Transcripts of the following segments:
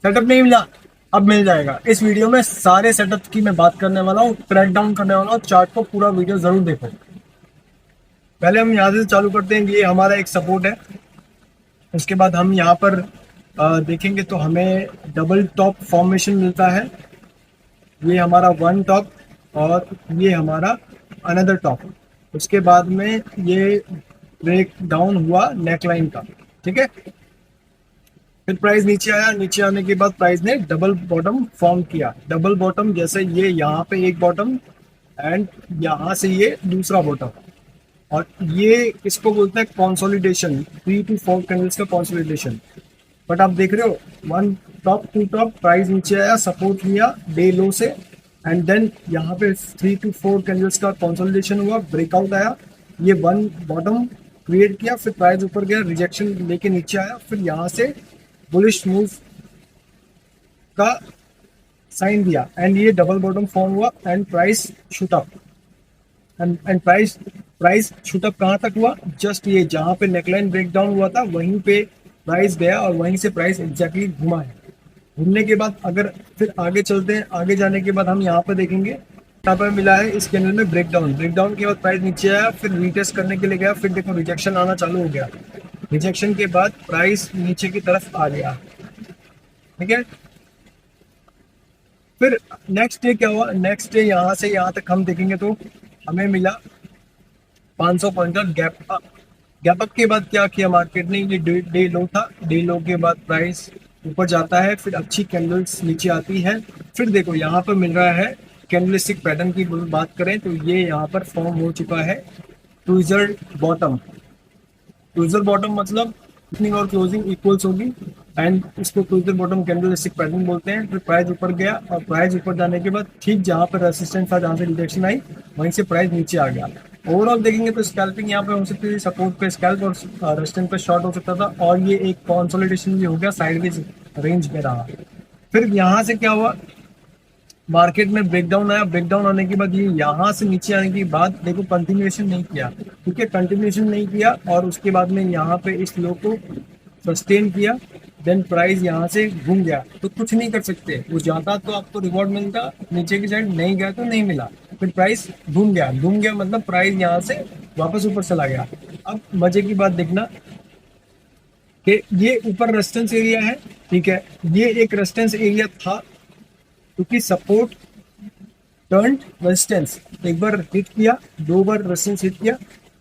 Setup नहीं मिला, अब मिल जाएगा। इस वीडियो में सारे सेटअप की मैं बात करने वाला हूँ, क्रैक डाउन करने वाला हूँ। चार्ट को पूरा वीडियो जरूर देखो। पहले हम यहाँ से चालू करते हैं। ये हमारा एक सपोर्ट है। उसके बाद हम यहाँ पर देखेंगे तो हमें डबल टॉप फॉर्मेशन मिलता है। ये हमारा वन टॉप और ये हमारा अनदर टॉप। उसके बाद में ये ब्रेक डाउन हुआ नेकलाइन का। ठीक है, फिर प्राइस नीचे आया। नीचे आने के बाद प्राइस ने डबल बॉटम फॉर्म किया। डबल बॉटम जैसे ये यहाँ पे एक बॉटम एंड यहाँ से ये दूसरा बॉटम, और ये इसको बोलते हैं कंसोलिडेशन, 3 to 4 कैंडल्स का कंसोलिडेशन। बट आप देख रहे हो, one top to top, price नीचे आया, सपोर्ट लिया डे लो से, एंड देन यहाँ पे 3 to 4 कैंडल्स का कंसोलिडेशन हुआ, ब्रेकआउट आया, ये वन बॉटम क्रिएट किया, फिर प्राइस ऊपर गया, रिजेक्शन लेके नीचे आया, फिर यहाँ से बुलिश मूव का साइन दिया एंड ये डबल बॉटम फॉर्म हुआ and price shoot up. And price shoot up कहाँ तक हुआ? जस्ट ये जहाँ पे नेकलाइन ब्रेक डाउन हुआ था वहीं पे प्राइस गया और वहीं से प्राइस एग्जैक्टली घुमा है। घूमने के बाद अगर फिर आगे चलते हैं, आगे जाने के बाद हम यहाँ पर देखेंगे, यहाँ पर मिला है इस कैंडल में ब्रेकडाउन। ब्रेकडाउन के बाद प्राइस नीचे आया, फिर रीटेस्ट करने के लिए गया, फिर देखो रिजेक्शन आना चालू हो गया। रिजेक्शन के बाद प्राइस नीचे की तरफ आ गया। ठीक है, फिर नेक्स्ट डे क्या हुआ? नेक्स्ट डे यहाँ से यहाँ तक हम देखेंगे तो हमें मिला 500 पॉइंट का गैप अप। गैप अप के बाद क्या किया मार्केट ने? ये डे लो था, डे लो के बाद प्राइस ऊपर जाता है, फिर अच्छी कैंडल्स नीचे आती है। फिर देखो यहाँ पर मिल रहा है कैंडलस्टिक पैटर्न की बात करें तो ये यहाँ पर फॉर्म हो चुका है ट्विजर बॉटम। ट्विजर बॉटम मतलब ओपनिंग और क्लोजिंग इक्वल्स होगी एंड इसको ट्विजर बॉटम कैंडलस्टिक पैटर्न बोलते हैं। फिर प्राइस ऊपर गया और प्राइस ऊपर जाने के बाद ठीक जहाँ पर रेसिस्टेंस था, जहाँ से रिजेक्शन आई, वहीं से प्राइस नीचे आ गया। ओवरऑल देखेंगे तो स्कैल्पिंग यहाँ पे हो सकती थी, सपोर्ट पे स्कैल्प और रेजिस्टेंस पे शॉर्ट हो सकता था, और ये एक कंसोलिडेशन भी हो गया, साइडवेज रेंज में रहा। फिर यहाँ से क्या हुआ? मार्केट में ब्रेकडाउन आया। ब्रेकडाउन आने के बाद ये यहाँ से नीचे आने के बाद देखो कंटिन्यूएशन नहीं किया। ठीक है, कंटिन्यूएशन नहीं किया और उसके बाद में यहाँ पे इस लो को सस्टेन किया। देन प्राइस यहाँ से घूम गया तो कुछ नहीं कर सकते, वो जाता तो आपको रिवॉर्ड मिलता, नीचे की साइड नहीं गया तो नहीं मिला। फिर प्राइस घूम गया, घूम गया मतलब प्राइस यहाँ से वापस ऊपर चला गया। अब मजे की बात देखना कि ये ऊपर रेजिस्टेंस एरिया है। ठीक है, ये एक रेजिस्टेंस एरिया था क्योंकि सपोर्ट टर्न रेजिस्टेंस, एक बार हिट किया, दो बार रेजिस्टेंस हिट किया,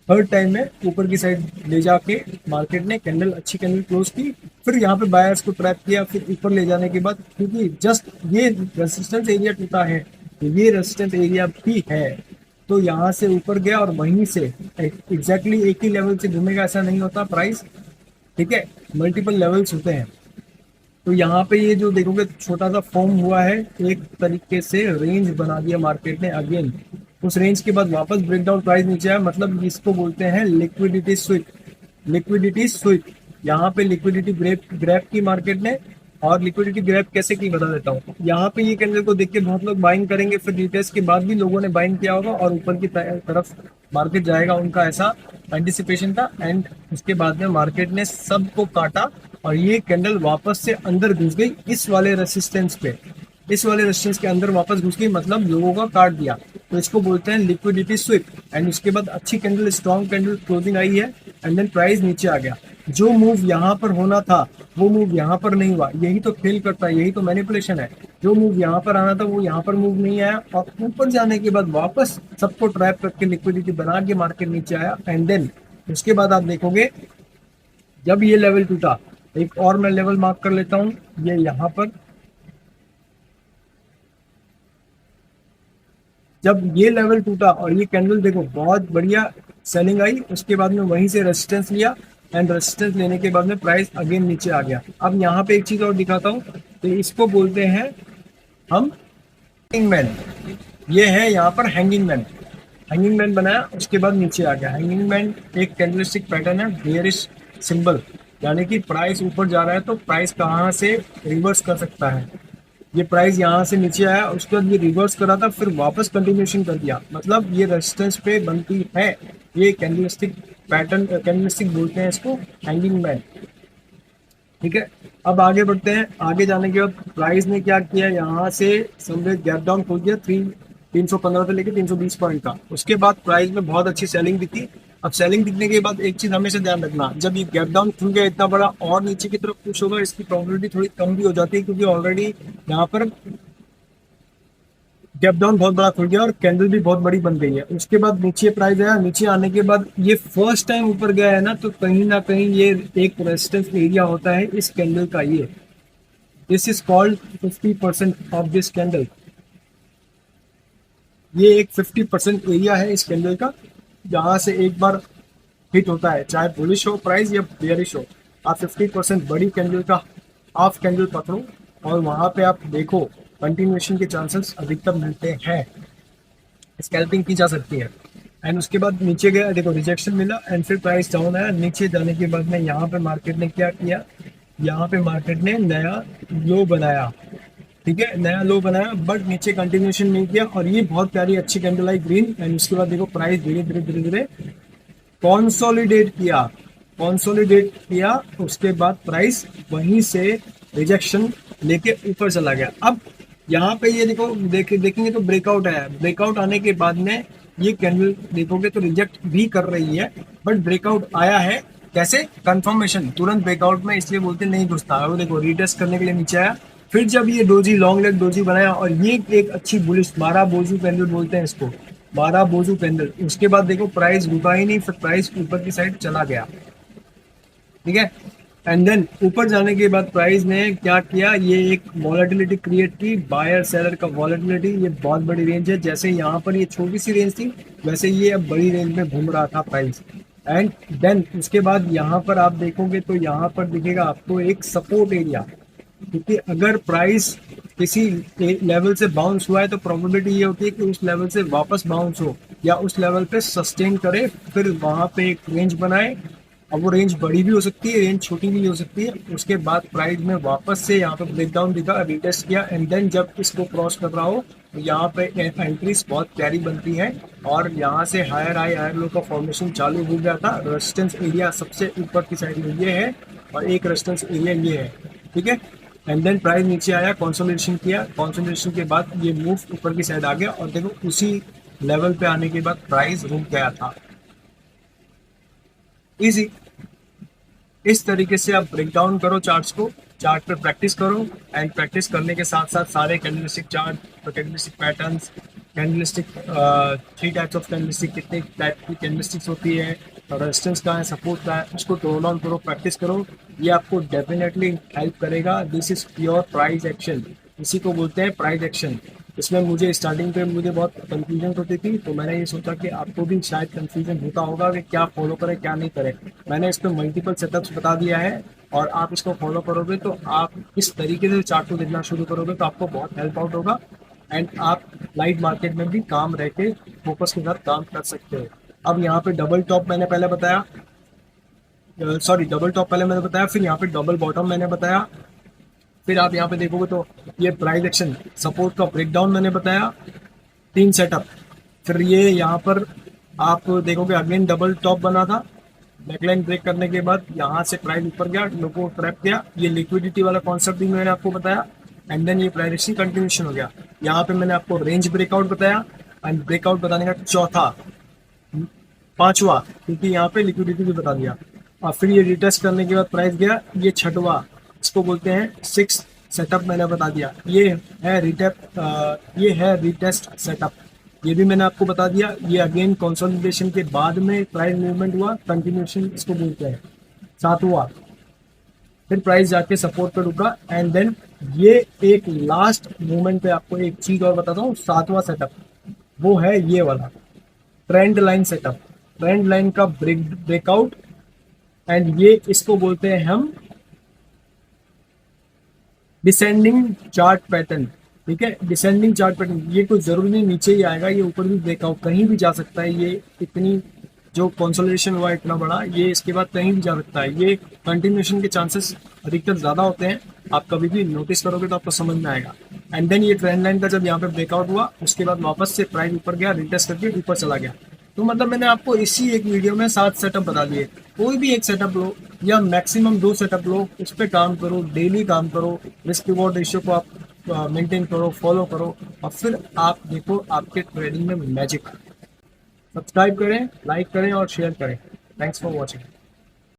थर्ड टाइम में ऊपर की साइड ले जाके मार्केट ने कैंडल, अच्छी कैंडल क्लोज की। फिर यहाँ पे बायर्स को ट्रैप किया, फिर ऊपर ले जाने के बाद क्योंकि जस्ट ये रेजिस्टेंस एरिया टूटा है, तो ये रेजिस्टेंस एरिया भी है, तो यहाँ से ऊपर गया और वहीं से एग्जैक्टली एक ही लेवल से घूमेगा ऐसा नहीं होता प्राइस। ठीक है, मल्टीपल लेवल्स होते हैं। तो यहाँ पे ये जो देखोगे छोटा सा फॉर्म हुआ है, एक तरीके से रेंज बना दिया मार्केट ने अगेन। उस रेंज के बाद वापस ब्रेकडाउन, प्राइस नीचे आया, मतलब इसको बोलते हैं लिक्विडिटी स्विप। लिक्विडिटी स्विप, यहाँ पे लिक्विडिटी ग्रैब की मार्केट ने। और लिक्विडिटी ग्रैब कैसे की बता देता हूँ। यहाँ पे ये कैंडल को देख के बहुत लोग बाइंग करेंगे, फिर रिटेस्ट के बाद भी लोगों ने बाइंग किया होगा और ऊपर की तरफ मार्केट जाएगा, उनका ऐसा एंटिसिपेशन था। एंड उसके बाद में मार्केट ने सबको काटा और ये कैंडल वापस से अंदर घुस गई इस वाले रेसिस्टेंस पे, इस वाले रेजिस्टेंस के अंदर वापस घुस गई, मतलब लोगों का काट दिया। तो इसको बोलते हैं लिक्विडिटी स्विप। एंड उसके बाद अच्छी कैंडल, स्ट्रॉन्ग कैंडल क्लोजिंग आई है एंड देन प्राइस नीचे आ गया। जो मूव यहाँ पर होना था वो मूव यहाँ पर नहीं हुआ, यही तो खेल करता है, यही तो मैनिपुलेशन है। जो मूव यहाँ पर आना था वो यहाँ पर मूव नहीं आया और ऊपर जाने के बाद वापस सबको ट्रैप करके लिक्विडिटी बना के मार्केट नीचे आया। एंड देन उसके बाद आप देखोगे जब ये लेवल टूटा, एक और मैं लेवल मार्क कर लेता हूँ, ये यहाँ पर जब ये लेवल टूटा और ये कैंडल देखो बहुत बढ़िया सेलिंग आई, उसके बाद में वहीं से रेजिस्टेंस लिया एंड रेजिस्टेंस लेने के बाद में प्राइस अगेन नीचे आ गया। अब यहाँ पे एक चीज और दिखाता हूँ, तो इसको बोलते हैं हम हैंगिंग मैन। ये है यहाँ पर हैंगिंग मैन। हैंगिंग मैन बनाया, उसके बाद नीचे आ गया। हैंगिंग मैन एक कैंडलस्टिक पैटर्न है, बेयरिश सिंबल, यानी कि प्राइस ऊपर जा रहा है तो प्राइस कहाँ से रिवर्स कर सकता है। ये प्राइस यहाँ से नीचे आया, उसके बाद ये रिवर्स करा था, फिर वापस कंटिन्यूशन कर दिया, मतलब ये रेजिस्टेंस पे बनती है। ये कैंडलस्टिक पैटर्न, कैंडलस्टिक बोलते हैं इसको, हैंगिंग मैन। ठीक है, अब आगे बढ़ते हैं। आगे जाने के बाद प्राइस ने क्या किया, यहाँ से समझे गैप डाउन खोल दिया 315 से लेके 320 पॉइंट का। उसके बाद प्राइस में बहुत अच्छी सेलिंग दिखी। अब सेलिंग दिखने के बाद एक चीज हमेशा ध्यान रखना, जब ये गैप डाउन खुल गया इतना बड़ा और नीचे की तरफ पुश होगा, इसकी प्रोबेबिलिटी थोड़ी कम भी हो जाती है, क्योंकि ऑलरेडी यहाँ पर गैप डाउन बहुत बड़ा खुल गया और कैंडल भी बहुत बड़ी बन गई है। उसके बाद नीचे प्राइस आया, नीचे आने के बाद ये फर्स्ट टाइम ऊपर गया है ना, तो कहीं ना कहीं ये एक रेजिस्टेंस एरिया होता है इस कैंडल का। ये this is called 50% of this candle. ये एक 50% एरिया है इस कैंडल का, जहां से एक बार हिट होता है, चाहे बुलिश हो प्राइस या बेयरिश हो। आप 50% बड़ी कैंडल का हाफ कैंडल पकड़ो और वहां पे आप देखो कंटिन्यूएशन के चांसेस अधिकतम मिलते हैं, स्कैल्पिंग की जा सकती है। एंड उसके बाद नीचे गया, देखो रिजेक्शन मिला एंड फिर प्राइस डाउन आया। नीचे जाने के बाद में यहाँ पे मार्केट ने क्या किया, यहाँ पे मार्केट ने नया लो बनाया, ठीक है, नया लो बनाया, बट नीचे कंटिन्यूएशन नहीं किया। और ये बहुत प्यारी अच्छी कैंडल आई ग्रीन। एंड उसके बाद देखो प्राइस धीरे धीरे धीरे धीरे कॉन्सोलिडेट किया। उसके बाद प्राइस वहीं से रिजेक्शन लेके ऊपर चला गया। अब यहाँ पे ये देखो देखेंगे तो ब्रेकआउट आया। ब्रेकआउट आने के बाद में ये कैंडल देखोगे तो रिजेक्ट भी कर रही है, बट ब्रेकआउट आया है। कैसे, कंफर्मेशन तुरंत ब्रेकआउट में, इसलिए बोलते नहीं घुसता। वो देखो रीटेस्ट करने के लिए नीचे आया, फिर जब ये डोजी लॉन्ग लेग डोजी बनाया और ये एक अच्छी बुलिश 12 बोजू कैंडल बोलते हैं इसको, 12 बोजू कैंडल। उसके बाद देखो प्राइस रुका ही नहीं, फिर प्राइस ऊपर की साइड चला गया, ठीक है। एंड देन ऊपर जाने के बाद प्राइस ने क्या किया, ये एक वॉलेटिलिटी क्रिएट की, बायर सेलर का वॉलेटिलिटी। ये बहुत बड़ी रेंज है, जैसे यहाँ पर ये छोटी सी रेंज थी वैसे ये अब बड़ी रेंज में घूम रहा था प्राइस। एंड देन उसके बाद यहाँ पर आप देखोगे तो यहाँ पर दिखेगा आपको एक सपोर्ट एरिया, क्योंकि अगर प्राइस किसी लेवल से बाउंस हुआ है तो प्रोबेबिलिटी ये होती है कि उस लेवल से वापस बाउंस हो या उस लेवल पे सस्टेन करे, फिर वहां पे एक रेंज बनाए। अब वो रेंज बड़ी भी हो सकती है, रेंज छोटी भी हो सकती है। उसके बाद प्राइस में वापस से यहाँ पे ब्रेकडाउन दिखा, रिटेस्ट किया, एंड देन जब इसको क्रॉस कर रहा हो तो यहाँ पे एंट्रीज बहुत प्यारी बनती है और यहाँ से हायर हाई हायर लो का फॉर्मेशन चालू हो गया था। रेजिस्टेंस एरिया सबसे ऊपर की साइड में ये है और एक रेजिस्टेंस एरिया ये है, ठीक है। एंड देन प्राइस नीचे आया, कंसोलिडेशन किया, कंसोलिडेशन के बाद ये मूव ऊपर की साइड आ गया और देखो उसी लेवल पे आने के बाद प्राइस रुक गया था। इजी, इस तरीके से आप ब्रेक डाउन करो चार्ट्स को, चार्ट पे प्रैक्टिस करो। एंड प्रैक्टिस करने के साथ साथ सारे candlestick chart, candlestick patterns, candlestick 3 types of candlestick, कितने टाइप की कैंडलस्टिक्स होती है, रेजिस्टेंस का है, सपोर्ट का है, उसको टोन डाउन करो, प्रैक्टिस करो। ये आपको डेफिनेटली हेल्प करेगा। This is pure price action, इसी को बोलते हैं प्राइस एक्शन। इसमें मुझे स्टार्टिंग पे मुझे बहुत कंफ्यूजन होती थी, तो मैंने ये सोचा कि आपको भी शायद कंफ्यूजन होता होगा कि क्या फॉलो करें क्या नहीं करें। मैंने इस पर मल्टीपल सेटअप्स बता दिया है और आप इसको फॉलो करोगे तो आप इस तरीके से चार्ट को देखना शुरू करोगे तो आपको बहुत हेल्प आउट होगा। एंड आप लाइव मार्केट में भी काम रह के फोकस के साथ काम कर सकते हो। अब यहाँ पे डबल टॉप मैंने पहले बताया, सॉरी डबल टॉप पहले मैंने बताया, फिर यहाँ पे डबल बॉटम मैंने बताया, फिर आप यहाँ पे देखोगे तो ये प्राइस एक्शन सपोर्ट का ब्रेकडाउन मैंने बताया, 3 सेटअप। फिर ये यहाँ पर आप देखोगे अगेन डबल टॉप बना था, नेकलाइन ब्रेक करने के बाद यहाँ से प्राइस ऊपर गया, लोगों को ट्रैप किया, ये लिक्विडिटी वाला कॉन्सेप्ट भी मैंने आपको बताया। एंड देन ये प्राइस एक्शन कंटिन्यूशन हो गया। यहाँ पे मैंने आपको रेंज ब्रेकआउट बताया एंड ब्रेकआउट बताने का चौथा, पांचवा, क्योंकि यहाँ पे लिक्विडिटी भी बता दिया। और फिर ये रिटेस्ट करने के बाद प्राइस गया, ये छठवा, इसको बोलते हैं 6 सेटअप मैंने बता दिया। ये है रिटेस्ट सेटअप, ये भी मैंने आपको बता दिया। ये अगेन कंसोलिडेशन के बाद में प्राइस मूवमेंट हुआ, कंटिन्यूशन इसको बोलते हैं। 7वां, फिर प्राइस जाके सपोर्ट पे रुका एंड देन ये एक लास्ट मूवमेंट पे आपको एक चीज और बताता हूँ। 7वां सेटअप वो है ये वाला trend line setup, trend line का ब्रेकआउट। एंड ये इसको बोलते हैं हम डिसेंडिंग चार्ट पैटर्न, ठीक है, डिसेंडिंग चार्ट पैटर्न। ये कोई जरूरी नहीं नीचे ही आएगा, ये ऊपर भी ब्रेकआउट कहीं भी जा सकता है। ये इतनी जो कंसोलिडेशन हुआ इतना बड़ा, ये इसके बाद कहीं भी जा सकता है। ये कंटिन्यूएशन के चांसेस अधिकतर ज्यादा होते हैं, आप कभी भी नोटिस करोगे तो आपको समझ में आएगा। एंड देन ये ट्रेंड लाइन का जब यहाँ पे ब्रेकआउट हुआ उसके बाद वापस से प्राइस ऊपर गया, रिटेस्ट करके ऊपर चला गया। तो मतलब मैंने आपको इसी एक वीडियो में 7 सेटअप बता दिए, कोई भी एक सेटअप लो, या मैक्सिमम 2 सेटअप लो, उस पर काम करो, डेली काम करो, रिस्क रिवॉर्ड रेशियो को आप मेंटेन करो, फॉलो करो, और फिर आप देखो आपके ट्रेडिंग में मैजिक। सब्सक्राइब करें, लाइक करें और शेयर करें। Thanks for watching.